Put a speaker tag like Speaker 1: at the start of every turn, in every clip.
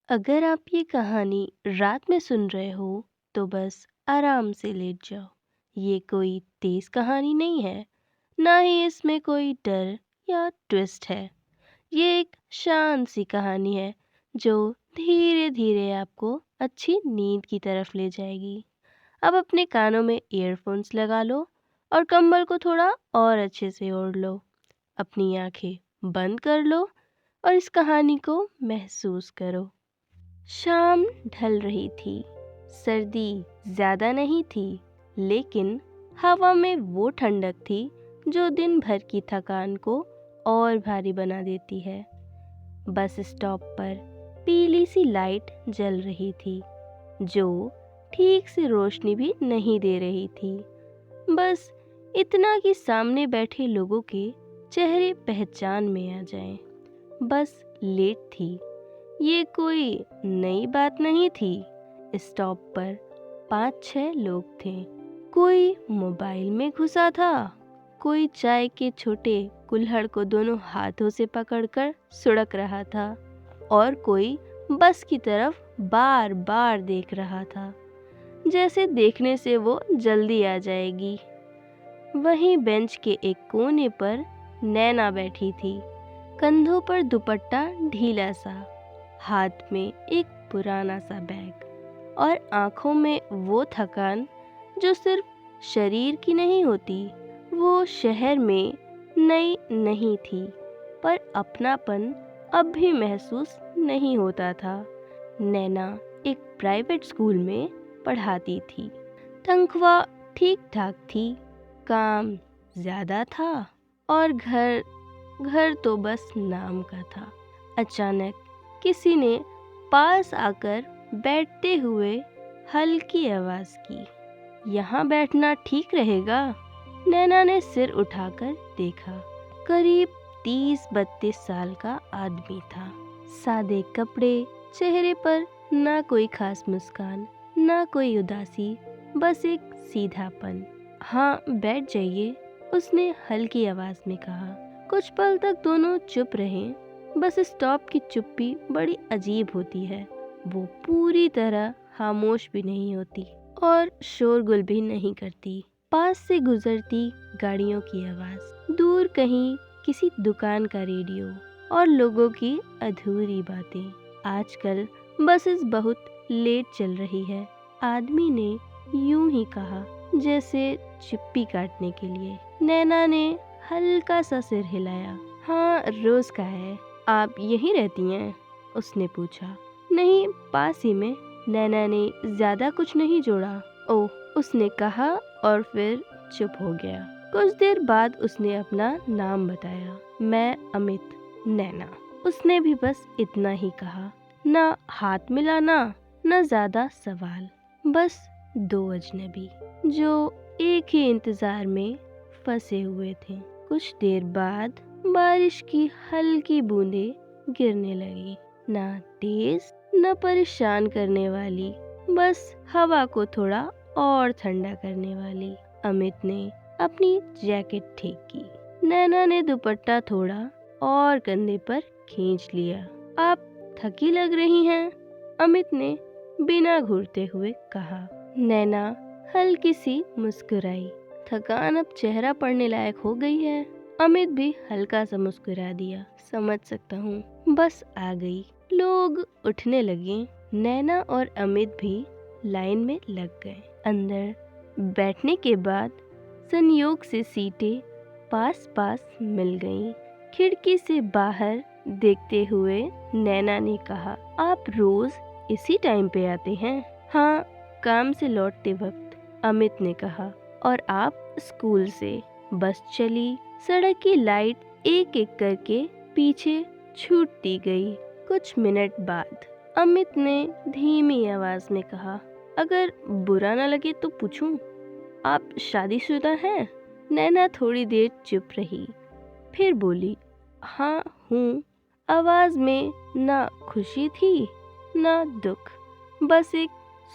Speaker 1: अगर आप ये कहानी रात में सुन रहे हो तो बस आराम से लेट जाओ। ये कोई तेज कहानी नहीं है, ना ही इसमें कोई डर या ट्विस्ट है। ये एक शांत सी कहानी है जो धीरे धीरे आपको अच्छी नींद की तरफ ले जाएगी। अब अपने कानों में ईयरफोन्स लगा लो और कंबल को थोड़ा और अच्छे से ओढ़ लो। अपनी आंखें बंद कर लो और इस कहानी को महसूस करो। शाम ढल रही थी। सर्दी ज्यादा नहीं थी, लेकिन हवा में वो ठंडक थी जो दिन भर की थकान को और भारी बना देती है। बस स्टॉप पर पीली सी लाइट जल रही थी जो ठीक से रोशनी भी नहीं दे रही थी। बस इतना कि सामने बैठे लोगों के चेहरे पहचान में आ जाएं। बस लेट थी। ये कोई नई बात नहीं थी। स्टॉप पर 5-6 लोग थे। कोई मोबाइल में घुसा था, कोई चाय के छोटे कुल्हड़ को दोनों हाथों से पकड़कर सुड़क रहा था और कोई बस की तरफ बार बार देख रहा था, जैसे देखने से वो जल्दी आ जाएगी। वहीं बेंच के एक कोने पर नैना बैठी थी, कंधों पर दुपट्टा ढीला सा, हाथ में एक पुराना सा बैग और आंखों में वो थकान जो सिर्फ शरीर की नहीं होती। वो शहर में नई नहीं थी, पर अपनापन अब भी महसूस नहीं होता था। नैना एक प्राइवेट स्कूल में पढ़ाती थी। तनख्वाह ठीक ठाक थी, काम ज़्यादा था और घर घर तो बस नाम का था। अचानक किसी ने पास आकर बैठते हुए हल्की आवाज़ की, यहाँ बैठना ठीक रहेगा? नैना ने सिर उठाकर देखा। करीब 30-32 साल का आदमी था। सादे कपड़े, चेहरे पर ना कोई खास मुस्कान, ना कोई उदासी, बस एक सीधापन। हाँ, बैठ जाइए, उसने हल्की आवाज में कहा। कुछ पल तक दोनों चुप रहे। बस स्टॉप की चुप्पी बड़ी अजीब होती है। वो पूरी तरह खामोश भी नहीं होती और शोरगुल भी नहीं करती। पास से गुजरती गाड़ियों की आवाज, दूर कहीं किसी दुकान का रेडियो और लोगों की अधूरी बातें। आजकल बसेस बहुत लेट चल रही है, आदमी ने यूं ही कहा, जैसे चुप्पी काटने के लिए। नैना ने हल्का सा सिर हिलाया। हाँ, रोज का है। आप यहीं रहती हैं? उसने पूछा। नहीं, पास ही में। नैना ने ज्यादा कुछ नहीं जोड़ा। ओह, उसने कहा और फिर चुप हो गया। कुछ देर बाद उसने अपना नाम बताया। मैं अमित। नैना। उसने भी बस इतना ही कहा। ना हाथ मिलाना, ना ज्यादा सवाल, बस दो अजनबी जो एक ही इंतजार में फंसे हुए थे। कुछ देर बाद बारिश की हल्की बूंदें गिरने लगी, ना तेज न परेशान करने वाली, बस हवा को थोड़ा और ठंडा करने वाली। अमित ने अपनी जैकेट ठीक की। नैना ने दुपट्टा थोड़ा और कंधे पर खींच लिया। आप थकी लग रही हैं, अमित ने बिना घूरते हुए कहा। नैना हल्की सी मुस्कुराई। थकान अब चेहरा पड़ने लायक हो गई है। अमित भी हल्का सा मुस्कुरा दिया। समझ सकता हूँ, बस आ गई। लोग उठने लगे। नैना और अमित भी लाइन में लग गए। अंदर बैठने के बाद संयोग से सीटें पास पास मिल गईं। खिड़की से बाहर देखते हुए नैना ने कहा, आप रोज इसी टाइम पे आते हैं? हाँ, काम से लौटते वक्त, अमित ने कहा। और आप स्कूल से? बस चली। सड़क की लाइट एक एक करके पीछे छूटती गई। कुछ मिनट बाद अमित ने धीमी आवाज में कहा, अगर बुरा ना लगे तो पूछूं, आप शादीशुदा हैं? नैना थोड़ी देर चुप रही, फिर बोली, हाँ हूँ। आवाज में ना खुशी थी ना दुख, बस एक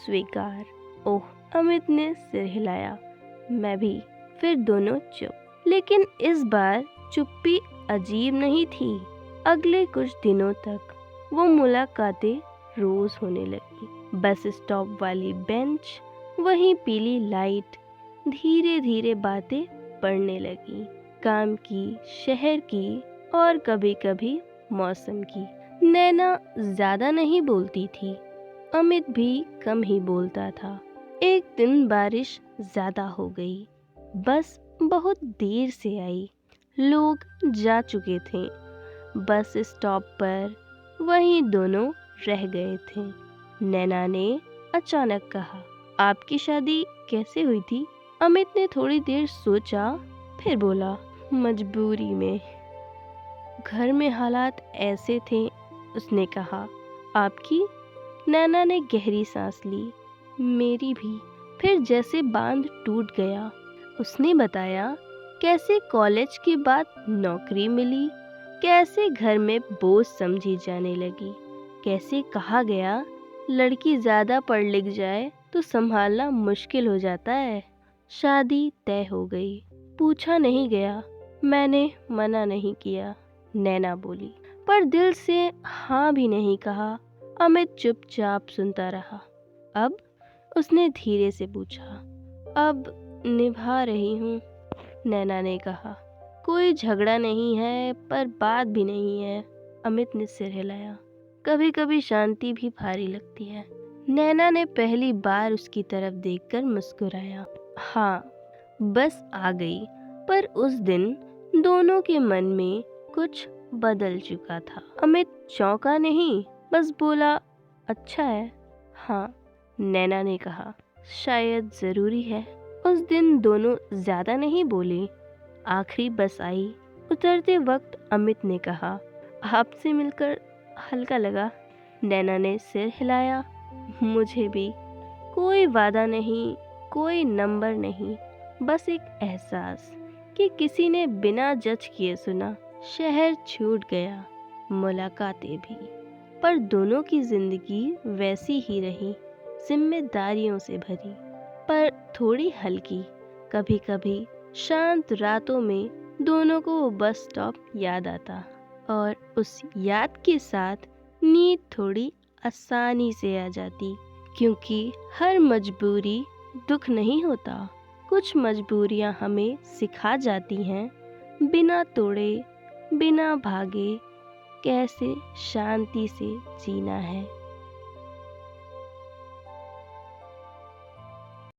Speaker 1: स्वीकार। ओह, अमित ने सिर हिलाया। मैं भी। फिर दोनों चुप। लेकिन इस बार चुप्पी अजीब नहीं थी। अगले कुछ दिनों तक वो मुलाकातें रोज होने लगी। बस स्टॉप वाली बेंच, वही पीली लाइट, धीरे धीरे बातें पड़ने लगी, काम की, शहर की और कभी कभी मौसम की। नैना ज्यादा नहीं बोलती थी, अमित भी कम ही बोलता था। एक दिन बारिश ज्यादा हो गई, बस बहुत देर से आई, लोग जा चुके थे। बस स्टॉप पर वहीं दोनों रह गए थे। नैना ने अचानक कहा, आपकी शादी कैसे हुई थी? अमित ने थोड़ी देर सोचा, फिर बोला, मजबूरी में। घर में हालात ऐसे थे, उसने कहा। आपकी? नैना ने गहरी सांस ली। मेरी भी। फिर जैसे बांध टूट गया। उसने बताया कैसे कॉलेज के बाद नौकरी मिली, कैसे घर में बोझ समझी जाने लगी, कैसे कहा गया लड़की ज़्यादा पढ़ लिख जाए तो संभालना मुश्किल हो जाता है। शादी तय हो गई। पूछा नहीं गया, मैंने मना नहीं किया, नैना बोली। पर दिल से हाँ भी नहीं कहा। अमित चुपचाप सुनता रहा। अब? उसने धीरे से पूछा। अब निभा रही हूँ, नैना ने कहा। कोई झगड़ा नहीं है, पर बात भी नहीं है, अमित ने सिर हिलाया। कभी कभी शांति भी भारी लगती है। नैना ने पहली बार उसकी तरफ देखकर मुस्कुराया। हाँ, बस आ गई। पर उस दिन दोनों के मन में कुछ बदल चुका था। अमित चौंका नहीं, बस बोला, अच्छा है। हाँ, नैना ने कहा, शायद जरूरी है। उस दिन दोनों ज्यादा नहीं बोले। आखिरी बस आई। उतरते वक्त अमित ने कहा, आपसे मिलकर हल्का लगा। नैना ने सिर हिलाया। मुझे भी। कोई वादा नहीं, कोई नंबर नहीं, बस एक एहसास कि किसी ने बिना जज किए सुना। शहर छूट गया, मुलाकातें भी, पर दोनों की जिंदगी वैसी ही रही, जिम्मेदारियों से भरी, पर थोड़ी हल्की। कभी कभी शांत रातों में दोनों को वो बस स्टॉप याद आता, और उस याद के साथ नींद थोड़ी आसानी से आ जाती, क्योंकि हर मजबूरी दुख नहीं होता। कुछ मजबूरियां हमें सिखा जाती हैं, बिना तोड़े, बिना भागे, कैसे शांति से जीना है।